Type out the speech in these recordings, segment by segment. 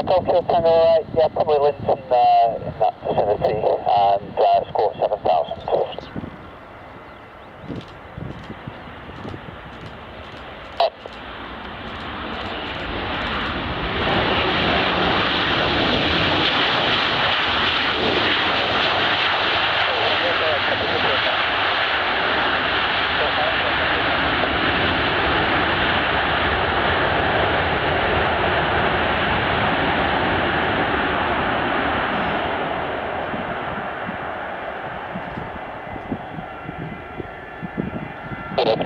Tokyo Tango, right? Yeah, probably Linton in that vicinity, and score 7,000.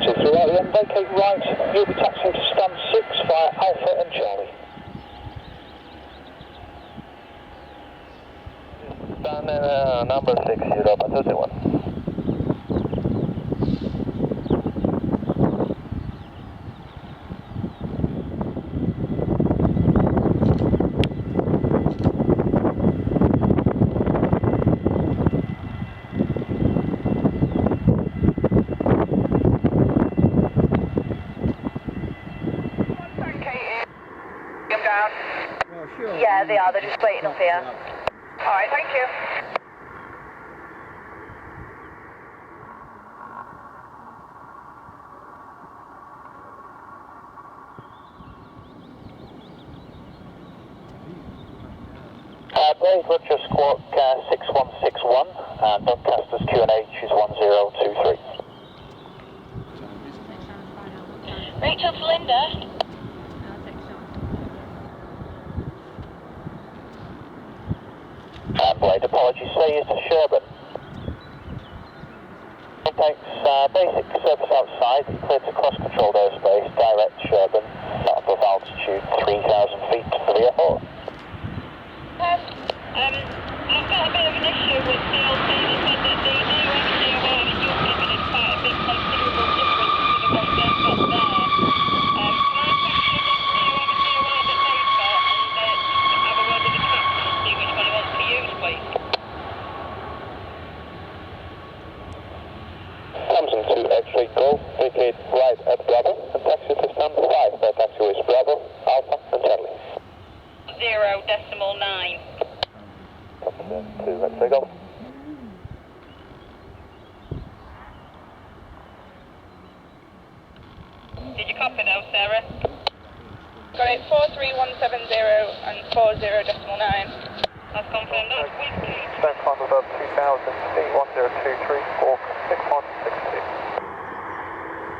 Throughout the end, vacate right, you'll be taxiing to stand 6 via Alpha and Charlie. Stand number 6, Europa 21. Yeah, they are. They're just waiting up here. Alright, thank you. Brave Roger Squawk 6161, and Doncaster's Q&H is 1023. Rachel to Linda. Blade, apologies, say is to Sherburn. Thanks, basic service outside, clear to cross-controlled airspace, direct Sherburn, not above altitude 3,000 feet to the airport. I've got a bit of an issue with CLC. They said that the new MCOA that you've given is quite a big considerable difference to the one they've got there. Can I question the new MCOA that they've got and have a word with the captain and see which one he wants to use, please? Thomson to X-ray Golf, vacate right at Bravo, and taxi to stand 5, where taxiways Bravo, Alpha and Charlie. 0.9. To X-ray Golf. Did you copy those, Sarah? Got it, 43170 and 40.9. That's confirmed. That's whiskey. Stand climb above 2,000 feet, 1023, walk 6160.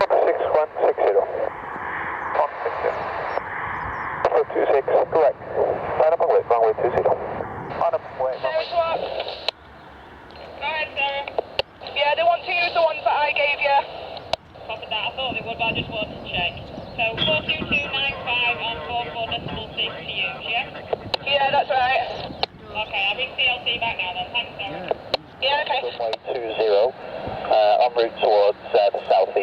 6160. 160. 26, correct. Line up and wait, runway 20. Line up and wait, runway 20. Go ahead, Sarah. Yeah, they want to use the ones that I gave you. Copy that. I thought they would, but I just wanted to check. So 42295 on 44.6 to use, yeah? Yeah, that's right. Okay, I'll bring CLC back now then. Thanks, Sarah. Yeah, okay. Runway 20, en route towards the southeast.